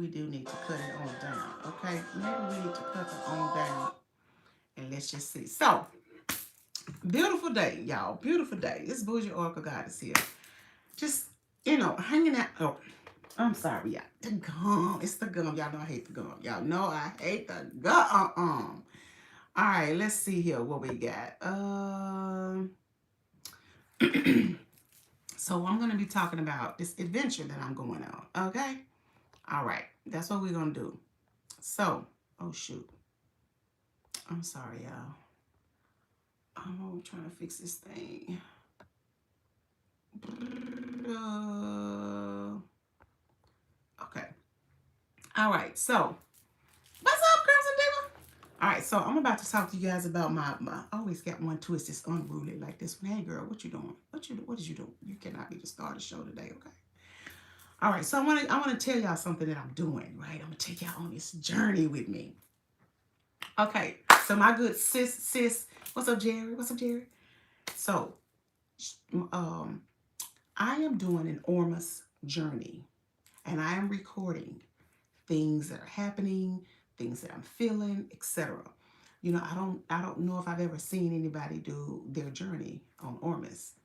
we do need to cut it on down. Okay, maybe we need to cut it on down, and let's just see. So, beautiful day, y'all. Beautiful day. This Bougie Oracle Goddess here. Just, hanging out. Oh, I'm sorry, y'all. The gum. It's the gum. Y'all know I hate the gum. Y'all know I hate the gum. All right, let's see here what we got. So I'm going to be talking about this adventure that I'm going on. Okay? All right. That's what we're going to do. So, oh shoot. I'm sorry, y'all. I'm trying to fix this thing. Okay. All right. So, what's up, Crimson Diva? All right. So, I'm about to talk to you guys about my I always got one twist. It's unruly like this one. Hey, girl, what you doing? What did you do? You cannot be the star of the show today, okay? All right. So, I want to tell y'all something that I'm doing, right? I'm going to take y'all on this journey with me. Okay. So, my good sis, what's up, Jerry? What's up, Jerry? So, um, I am doing an ORMUS journey, and I am recording things that are happening, things that I'm feeling, etc. I don't know if I've ever seen anybody do their journey on ORMUS.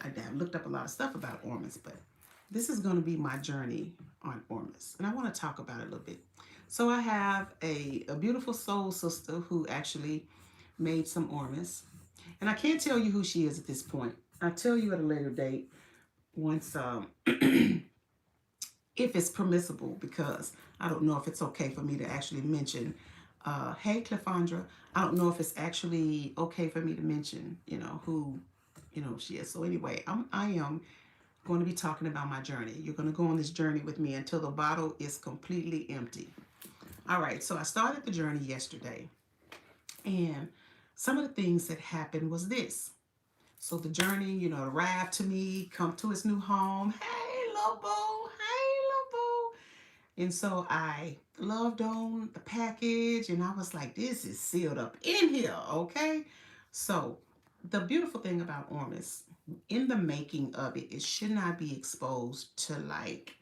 I've looked up a lot of stuff about ORMUS, but this is going to be my journey on ORMUS, and I want to talk about it a little bit. So I have a beautiful soul sister who actually made some ORMUS, and I can't tell you who she is at this point. I'll tell you at a later date once if it's permissible, because I don't know if it's okay for me to actually mention, hey, Clefandra, I don't know if it's actually okay for me to mention, who, she is. So anyway, I am going to be talking about my journey. You're going to go on this journey with me until the bottle is completely empty. All right, so I started the journey yesterday, and some of the things that happened was this. So the journey, arrived to me, come to its new home. Hey, Lobo. Hey, Lobo. And so I loved on the package, and I was like, this is sealed up in here, okay? So the beautiful thing about Ormus, in the making of it, it should not be exposed to like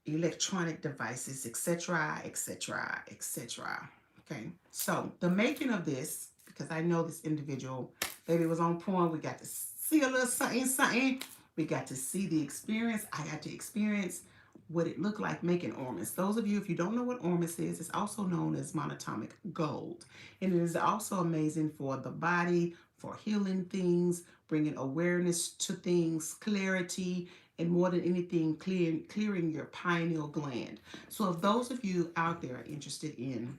electronic devices, etc., etc., etc. Okay, so the making of this, because I know this individual, baby, was on point. We got to see a little something, something. We got to see the experience. I got to experience what it looked like making Ormus. Those of you, if you don't know what Ormus is, it's also known as monatomic gold. And it is also amazing for the body, for healing things, bringing awareness to things, clarity, and more than anything, clearing your pineal gland. So if those of you out there are interested in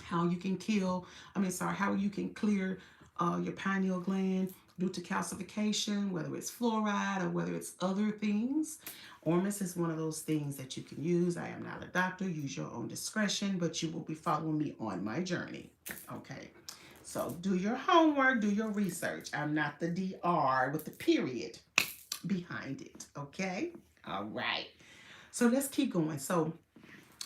how you can how you can clear your pineal gland due to calcification, whether it's fluoride or whether it's other things, Ormus is one of those things that you can use. I am not a doctor. Use your own discretion, but you will be following me on my journey. Okay. So do your homework, do your research. I'm not the DR with the period behind it. Okay. All right. So let's keep going. So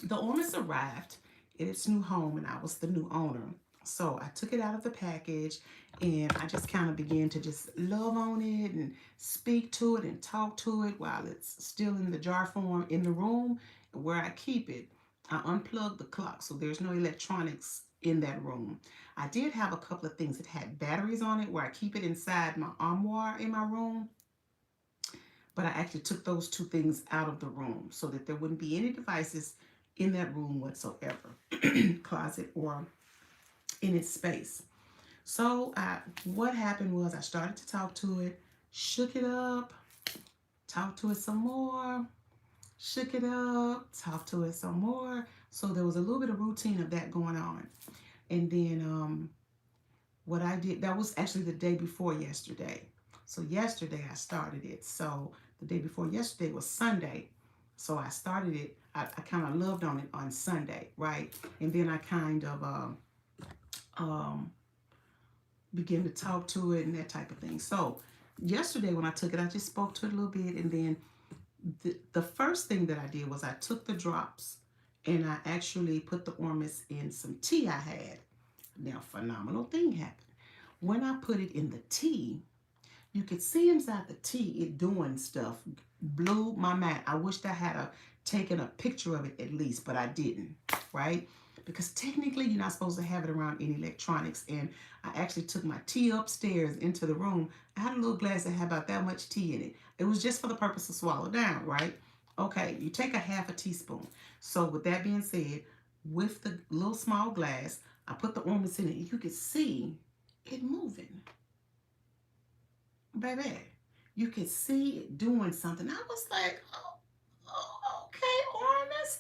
the Ormus arrived in its new home, and I was the new owner. So I took it out of the package, and I just kind of began to just love on it and speak to it and talk to it while it's still in the jar form in the room where I keep it. I unplugged the clock, so there's no electronics in that room. I did have a couple of things that had batteries on it where I keep it inside my armoire in my room, but I actually took those two things out of the room so that there wouldn't be any devices in that room whatsoever, closet or in its space. So what happened was I started to talk to it, shook it up, talked to it some more, shook it up, talked to it some more. So there was a little bit of routine of that going on. And then what I did, that was actually the day before yesterday. So yesterday I started it. So the day before yesterday was Sunday. So I started it, I kind of loved on it on Sunday, right? And then I kind of began to talk to it and that type of thing. So yesterday when I took it, I just spoke to it a little bit. And then the first thing that I did was I took the drops and I actually put the Ormus in some tea I had. Now, phenomenal thing happened. When I put it in the tea, you could see inside the tea it doing stuff. Blew my mind. I wished I had a taken a picture of it at least, but I didn't, right? Because technically you're not supposed to have it around any electronics. And I actually took my tea upstairs into the room. I had a little glass that had about that much tea in it. It was just for the purpose of swallow down, right? Okay, you take a half a teaspoon. So with that being said, with the little small glass, I put the Ormissy in it. You could see it moving, baby. You could see it doing something. I was like, okay, Ormus.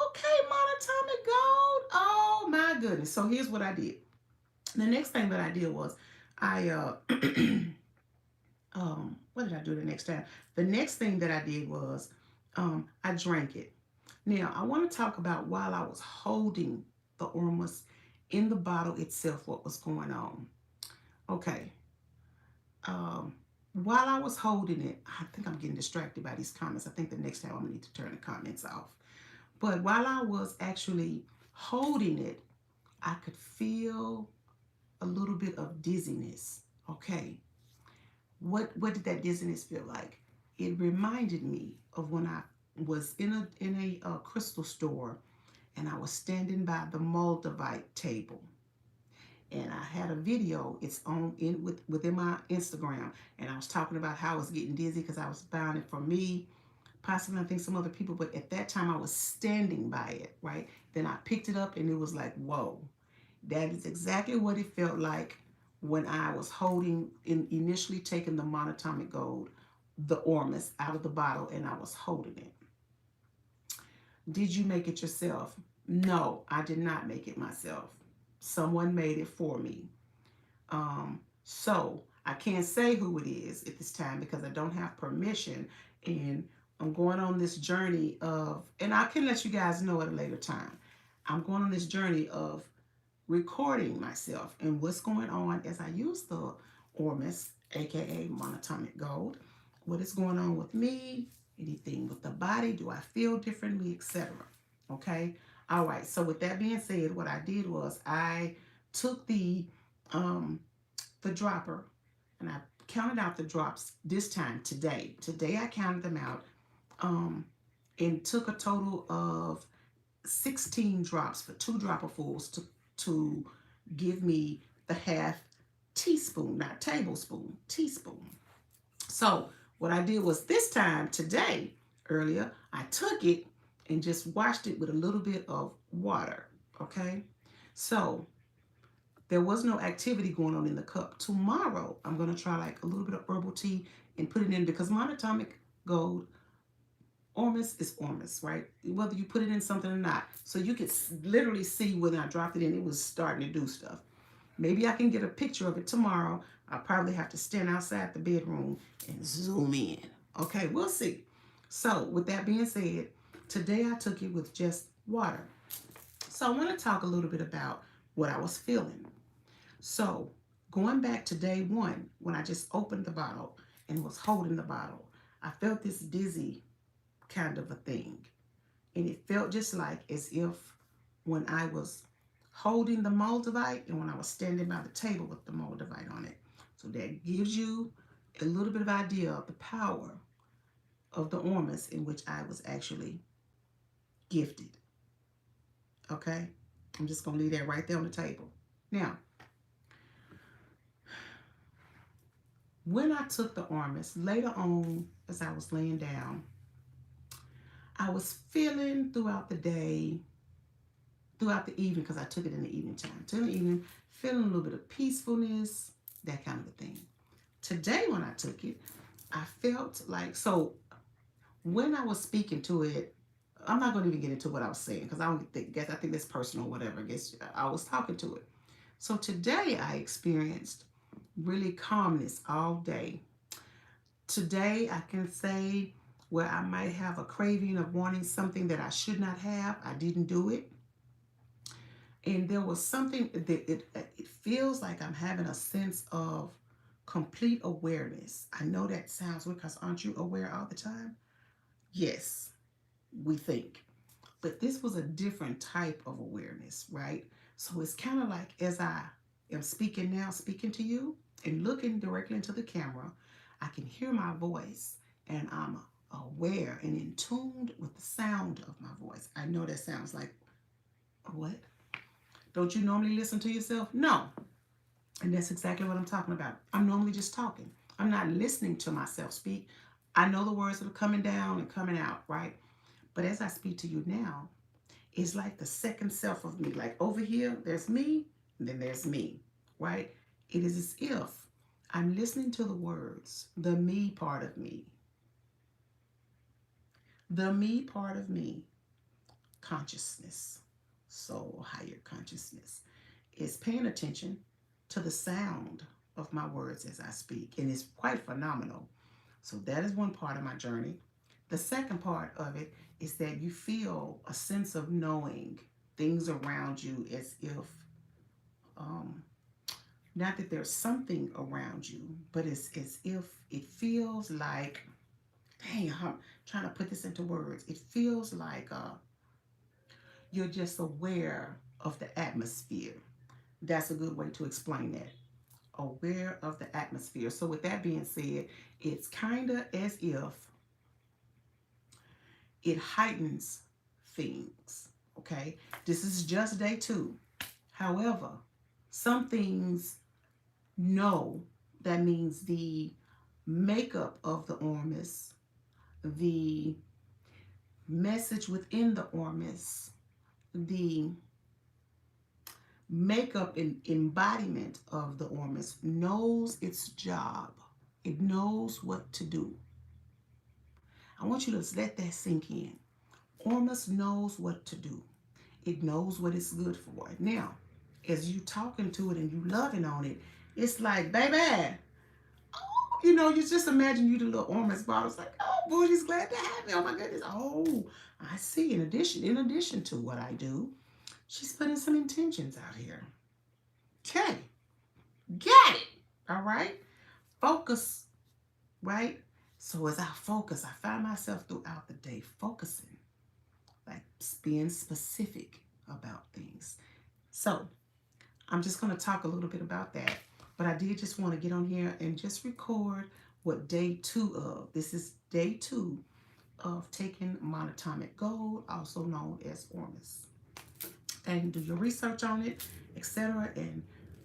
Okay, monatomic gold. Oh my goodness. So here's what I did. The next thing that I did was I what did I do the next time? The next thing that I did was I drank it. Now I want to talk about while I was holding the Ormus in the bottle itself, what was going on. Okay. While I was holding it, I think I'm getting distracted by these comments. I think the next time I'm gonna need to turn the comments off. But while I was actually holding it, I could feel a little bit of dizziness. Okay. What did that dizziness feel like? It reminded me of when I was in a crystal store and I was standing by the Moldavite table. And I had a video. It's on within my Instagram, and I was talking about how I was getting dizzy because I was buying it for me, possibly I think some other people, but at that time I was standing by it, right? Then I picked it up and it was like, whoa, that is exactly what it felt like when I was holding, initially taking the monatomic gold, the Ormus out of the bottle, and I was holding it. Did you make it yourself? No, I did not make it myself. Someone made it for me. So I can't say who it is at this time because I don't have permission, and I'm going on this journey of, and I can let you guys know at a later time. I'm going on this journey of recording myself and what's going on as I use the Ormus, aka monatomic gold. What is going on with me? Anything with the body? Do I feel differently, etc.? Okay. All right. So with that being said, what I did was I took the dropper and I counted out the drops this time today. Today I counted them out and took a total of 16 drops for 2 dropperfuls to give me the half teaspoon, not tablespoon, teaspoon. So what I did was this time today, earlier, I took it and just washed it with a little bit of water, okay? So there was no activity going on in the cup. Tomorrow, I'm going to try like a little bit of herbal tea and put it in because monatomic gold, Ormus is Ormus, right? Whether you put it in something or not. So you could literally see when I dropped it in, it was starting to do stuff. Maybe I can get a picture of it tomorrow. I'll probably have to stand outside the bedroom and zoom in. Okay, we'll see. So with that being said, today I took it with just water. So I want to talk a little bit about what I was feeling. So going back to day one, when I just opened the bottle and was holding the bottle, I felt this dizzy kind of a thing. And it felt just like as if when I was holding the Moldavite and when I was standing by the table with the Moldavite on it. So that gives you a little bit of idea of the power of the Ormus in which I was actually gifted. Okay? I'm just going to leave that right there on the table. Now, when I took the Ormus, later on as I was laying down, I was feeling throughout the day, throughout the evening, because I took it in the evening time, till the evening, feeling a little bit of peacefulness, that kind of a thing. Today when I took it, I felt like, so when I was speaking to it, I'm not going to even get into what I was saying because I think that's personal or whatever. I guess I was talking to it. So today I experienced really calmness all day. Today I can say where I might have a craving of wanting something that I should not have, I didn't do it. And there was something that it feels like I'm having a sense of complete awareness. I know that sounds weird because aren't you aware all the time? Yes, we think. But this was a different type of awareness, right? So it's kind of like as I am speaking now, speaking to you and looking directly into the camera, I can hear my voice and I'm aware and in tune with the sound of my voice. I know that sounds like, what? Don't you normally listen to yourself? No. And that's exactly what I'm talking about. I'm normally just talking. I'm not listening to myself speak. I know the words that are coming down and coming out, right? But as I speak to you now, it's like the second self of me. Like over here, there's me, and then there's me, right? It is as if I'm listening to the words, the me part of me. The me part of me, consciousness, soul, higher consciousness, is paying attention to the sound of my words as I speak. And it's quite phenomenal. So that is one part of my journey. The second part of it is that you feel a sense of knowing things around you as if, um, not that there's something around you, but it's as if it feels like, dang, I'm trying to put this into words. It feels like you're just aware of the atmosphere. That's a good way to explain that. Aware of the atmosphere. So with that being said, it's kind of as if it heightens things. Okay, this is just day 2. However, some things know that means the makeup of the Ormus, the message within the Ormus, the makeup and embodiment of the Ormus knows its job. It knows what to do. I want you to let that sink in. Ormus knows what to do. It knows what it's good for. Now, as you talking to it and you loving on it, it's like, baby, oh, you just imagine you the little Ormus bottle. It's like, oh, boy, she's glad to have me. Oh my goodness. Oh, I see. In addition to what I do, she's putting some intentions out here. Okay. Got it. All right. Focus. Right. So as I focus, I find myself throughout the day focusing, like being specific about things. So I'm just going to talk a little bit about that. But I did just want to get on here and just record what day 2 of. This is day 2 of taking monatomic gold, also known as Ormus. And do your research on it, etc. And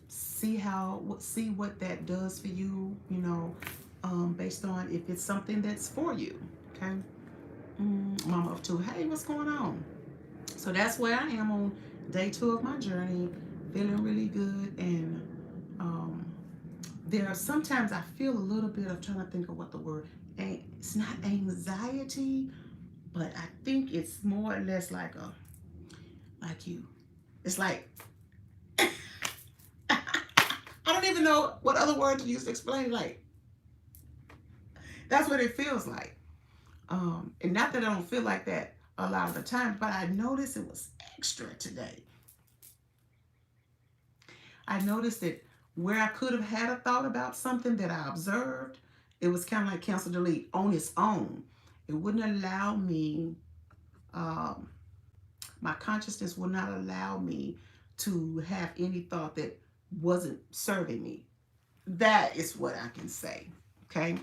see what that does for you, based on if it's something that's for you. Okay. Mama of 2. Hey, what's going on? So that's where I am on day 2 of my journey, feeling really good. And there are sometimes I feel a little bit of trying to think of what the word, it's not anxiety, but I think it's more or less like you. It's like, I don't even know what other word to use to explain. Like, that's what it feels like. And not that I don't feel like that a lot of the time, but I noticed it was extra today. I noticed that where I could have had a thought about something that I observed, it was kind of like cancel delete on its own. It wouldn't allow me, my consciousness would not allow me to have any thought that wasn't serving me. That is what I can say. Okay.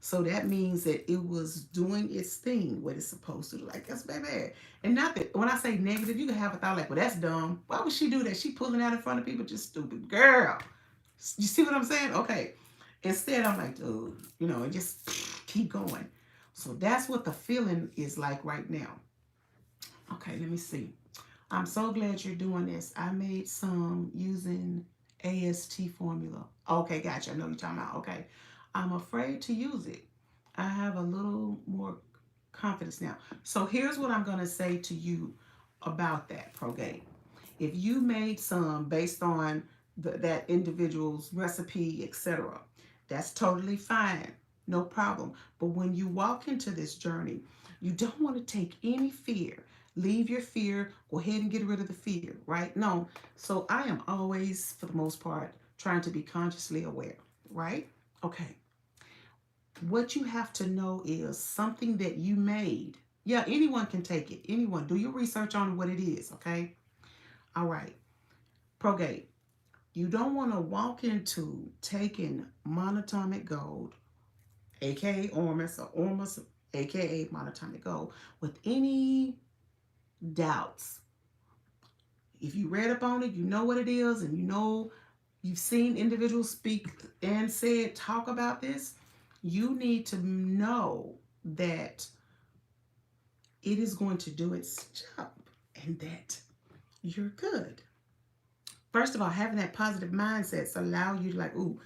So that means that it was doing its thing, what it's supposed to do. Like, that's baby. And not that when I say negative, you can have a thought like, well, that's dumb. Why would she do that? She pulling out in front of people, just stupid. Girl. You see what I'm saying? Okay. Instead, I'm like, dude, and just keep going. So that's what the feeling is like right now. Okay, let me see. I'm so glad you're doing this. I made some using AST formula. Okay, gotcha. I know you're talking about. Okay. I'm afraid to use it. I have a little more confidence now. So here's what I'm going to say to you about that, Progate. If you made some based on that individual's recipe, etc., that's totally fine. No problem. But when you walk into this journey, you don't want to take any fear. Leave your fear. Go ahead and get rid of the fear, right? No. So I am always, for the most part, trying to be consciously aware, right? Okay. What you have to know is something that you made. Yeah, anyone can take it. Anyone. Do your research on what it is, okay? All right. Progate. You don't want to walk into taking monatomic gold, aka Ormus or Ormus aka monotonic goal, with any doubts. If you read up on it, you know what it is, and you know you've seen individuals speak and said, talk about this, you need to know that it is going to do its job and that you're good. First of all, having that positive mindset allow you to like, ooh,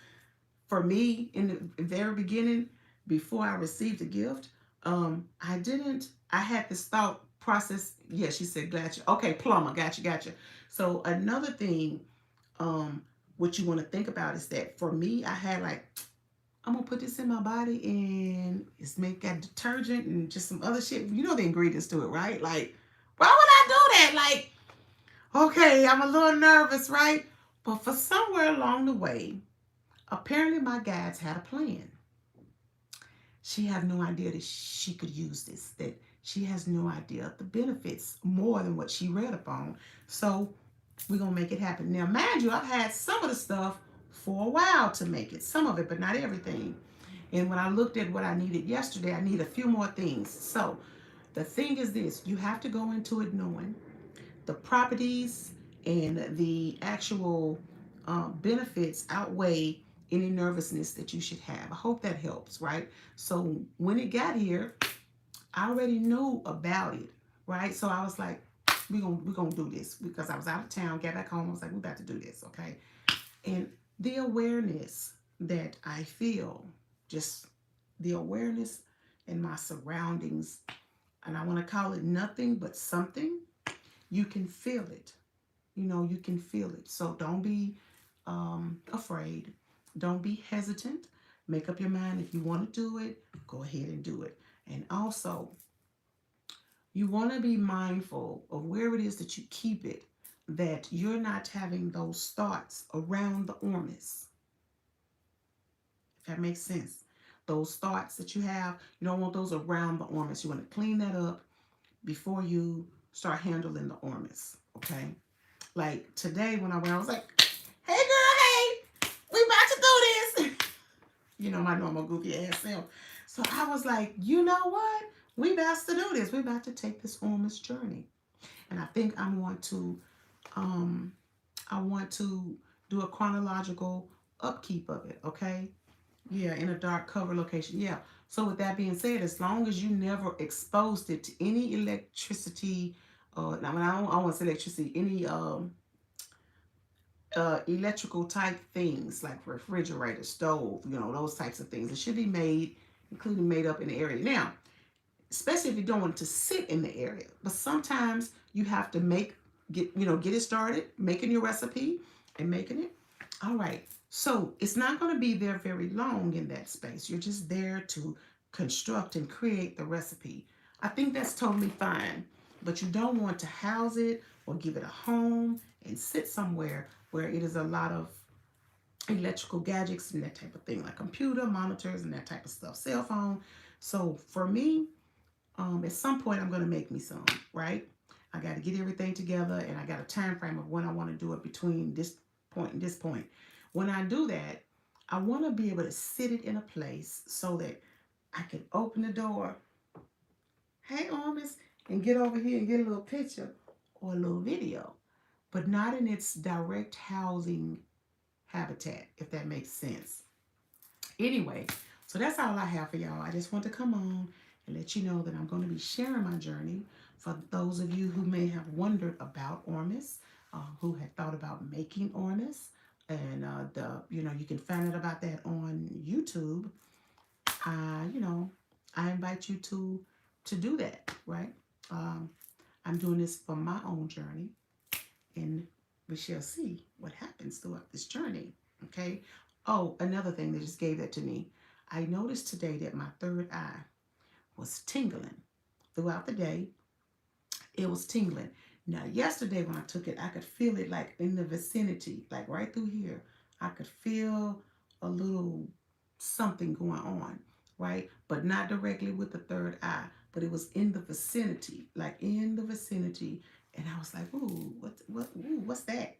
for me in the very beginning, before I received the gift, I had this thought process. Yeah, she said, gotcha. Okay, plumber, gotcha. So another thing, um, what you want to think about is that for me, I had like, I'm gonna put this in my body and it's got detergent and just some other shit. You know the ingredients to it, right? Like, why would I do that? Like, okay, I'm a little nervous, right? But for somewhere along the way, apparently my guides had a plan. She had no idea that she could use this, that she has no idea of the benefits more than what she read upon. So we're going to make it happen. Now, mind you, I've had some of the stuff for a while to make it, some of it, but not everything. And when I looked at what I needed yesterday, I need a few more things. So the thing is this, you have to go into it knowing the properties and the actual benefits outweigh any nervousness that you should have. I hope that helps, right? So when it got here, I already knew about it, right? So I was like, we're gonna do this because I was out of town, got back home. I was like, we're about to do this, okay? And the awareness that I feel, just the awareness in my surroundings, and I want to call it nothing but something, you can feel it. You know, you can feel it. So don't be afraid. Don't be hesitant. Make up your mind if you want to do it, go ahead and do it. And also, you want to be mindful of where it is that you keep it, that you're not having those thoughts around the Ormus. If that makes sense. Those thoughts that you have, you don't want those around the Ormus. You want to clean that up before you start handling the Ormus. Okay? Like today when I went, I was like, hey girl, hey, we about to do this. You know, my normal goofy ass self. So I was like, you know what? We about to do this. We about to take this ORMUS journey. And I think um I want to do a chronological upkeep of it, okay? Yeah, in a dark cover location. Yeah. So with that being said, as long as you never exposed it to any electricity, I mean, I don't want to say electricity, any electrical type things like refrigerator, stove, you know, those types of things. It should be made, including made up in the area. Now, especially if you don't want it to sit in the area, but sometimes you have to get it started, making your recipe and making it. All right. So it's not going to be there very long in that space. You're just there to construct and create the recipe. I think that's totally fine, but you don't want to house it or give it a home and sit somewhere where it is a lot of electrical gadgets and that type of thing, like computer monitors and that type of stuff, cell phone. So for me, at some point I'm going to make me some, right? I got to get everything together and I got a time frame of when I want to do it between this point and this point. When I do that, I want to be able to sit it in a place so that I can open the door, hey Ormus, and get over here and get a little picture or a little video, but not in its direct housing habitat, if that makes sense. Anyway, so that's all I have for y'all. I just want to come on and let you know that I'm going to be sharing my journey for those of you who may have wondered about ORMUS, who had thought about making ORMUS, and you can find out about that on YouTube. I invite you to do that, right? I'm doing this for my own journey, and we shall see what happens throughout this journey. Okay. Oh, another thing that just gave that to me. I noticed today that my third eye was tingling throughout the day. It was tingling. Now, yesterday when I took it, I could feel it like in the vicinity, like right through here. I could feel a little something going on, right? But not directly with the third eye, but it was in the vicinity, like in the vicinity. And I was like, ooh, what's that?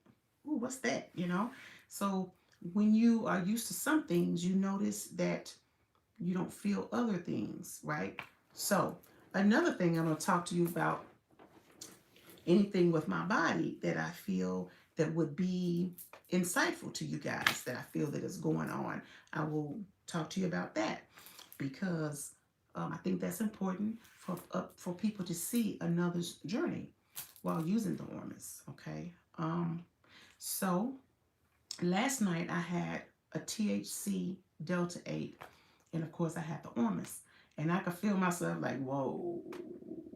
Ooh, what's that? You know? So when you are used to some things, you notice that you don't feel other things, right? So another thing I'm going to talk to you about, anything with my body that I feel that would be insightful to you guys, that I feel that is going on. I will talk to you about that because I think that's important for people to see another's journey while using the Ormus. Okay. So last night I had a THC Delta 8, and of course I had the Ormus, and I could feel myself like, whoa,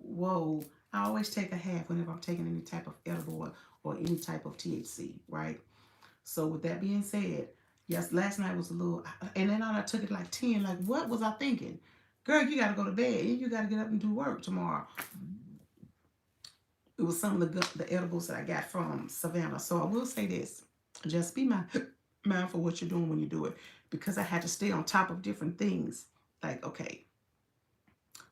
whoa. I always take a half whenever I'm taking any type of edible or any type of THC, right? So with that being said, yes, last night was a little, and then I took it like 10. Like, what was I thinking? Girl, you got to go to bed and you got to get up and do work tomorrow. It was some of the edibles that I got from Savannah. So I will say this, just be mindful what you're doing when you do it, because I had to stay on top of different things. Like, okay,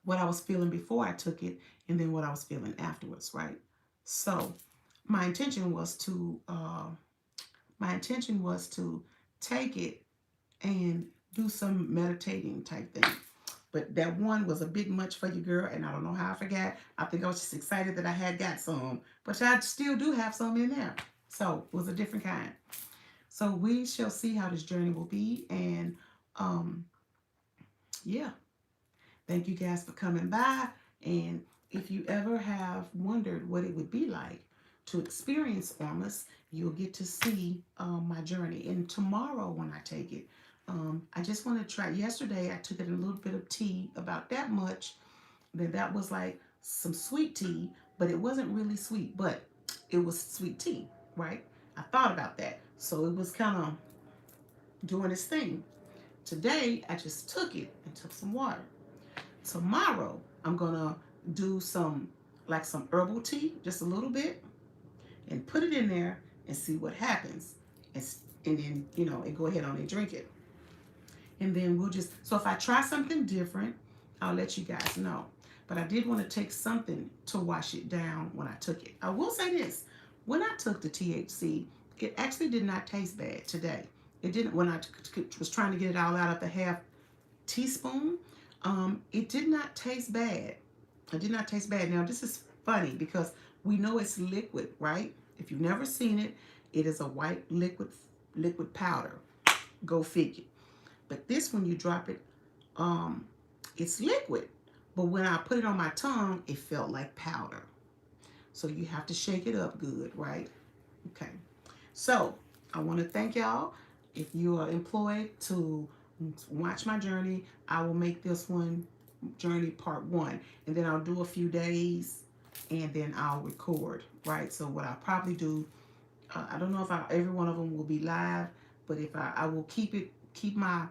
what I was feeling before I took it, and then what I was feeling afterwards, right? So my intention was to take it and do some meditating type thing. But that one was a bit much for you, girl, and I don't know how I forgot. I think I was just excited that I had got some, but I still do have some in there. So it was a different kind. So we shall see how this journey will be, and um, yeah, thank you guys for coming by. And if you ever have wondered what it would be like to experience Ormus, you'll get to see my journey. And tomorrow when I take it, I just want to try. Yesterday I took it in a little bit of tea, about that much. Then that was like some sweet tea, but it wasn't really sweet, but it was sweet tea, right? I thought about that. So it was kind of doing its thing. Today I just took it and took some water. Tomorrow I'm gonna do some herbal tea, just a little bit, and put it in there and see what happens. And, and then, and go ahead on and drink it. And then so if I try something different, I'll let you guys know. But I did want to take something to wash it down when I took it. I will say this, when I took the THC, it actually did not taste bad today. It didn't, when I was trying to get it all out of the half teaspoon, it did not taste bad. It did not taste bad. Now, this is funny because we know it's liquid, right? If you've never seen it, it is a white liquid powder. Go figure. But this, when you drop it, it's liquid. But when I put it on my tongue, it felt like powder. So you have to shake it up good, right? Okay. So I want to thank y'all. If you are employed to watch my journey, I will make this one journey part 1, and then I'll do a few days, and then I'll record, right? So what I'll probably do, I don't know if every one of them will be live, but if I will keep my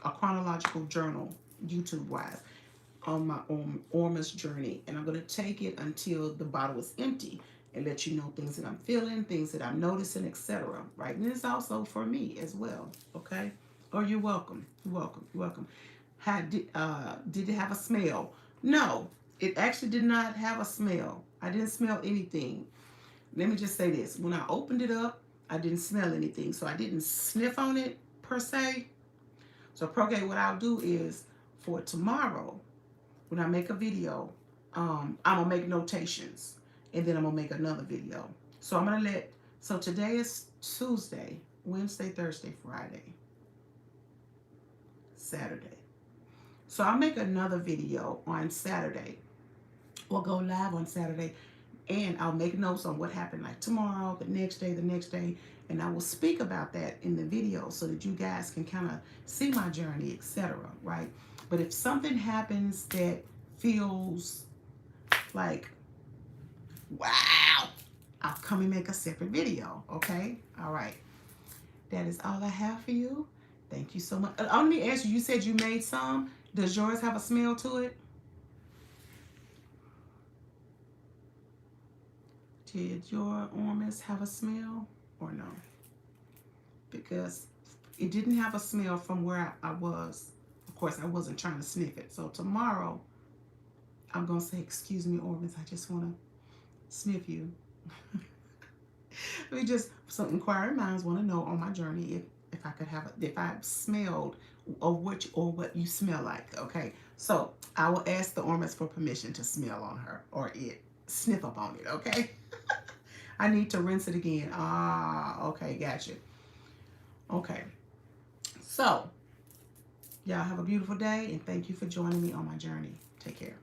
a chronological journal YouTube wise on my ORMUS Journey, and I'm going to take it until the bottle is empty and let you know things that I'm feeling, things that I'm noticing, etc. Right? And it's also for me as well. Okay? Oh, you're welcome. You're welcome. You're welcome. Did it have a smell? No, it actually did not have a smell. I didn't smell anything. Let me just say this. When I opened it up, I didn't smell anything. So I didn't sniff on it per se. So, okay, what I'll do is for tomorrow, when I make a video, I'm going to make notations. And then I'm going to make another video. So I'm going to so today is Tuesday, Wednesday, Thursday, Friday, Saturday. So I'll make another video on Saturday. We'll go live on Saturday. And I'll make notes on what happened like tomorrow, the next day, and I will speak about that in the video so that you guys can kind of see my journey, etc. Right? But if something happens that feels like, wow, I'll come and make a separate video. Okay? All right. That is all I have for you. Thank you so much. Let me ask you, you said you made some. Does yours have a smell to it? Did your Ormus have a smell or no? Because it didn't have a smell from where I was. Of course, I wasn't trying to sniff it. So tomorrow, I'm going to say, excuse me, Ormus, I just want to sniff you. Some inquiring minds want to know on my journey if I could have, if I smelled what you smell like. Okay, so I will ask the Ormus for permission to smell on her or it, sniff up on it. Okay, I need to rinse it again. Ah, okay, got you. Okay, so y'all have a beautiful day and thank you for joining me on my journey. Take care.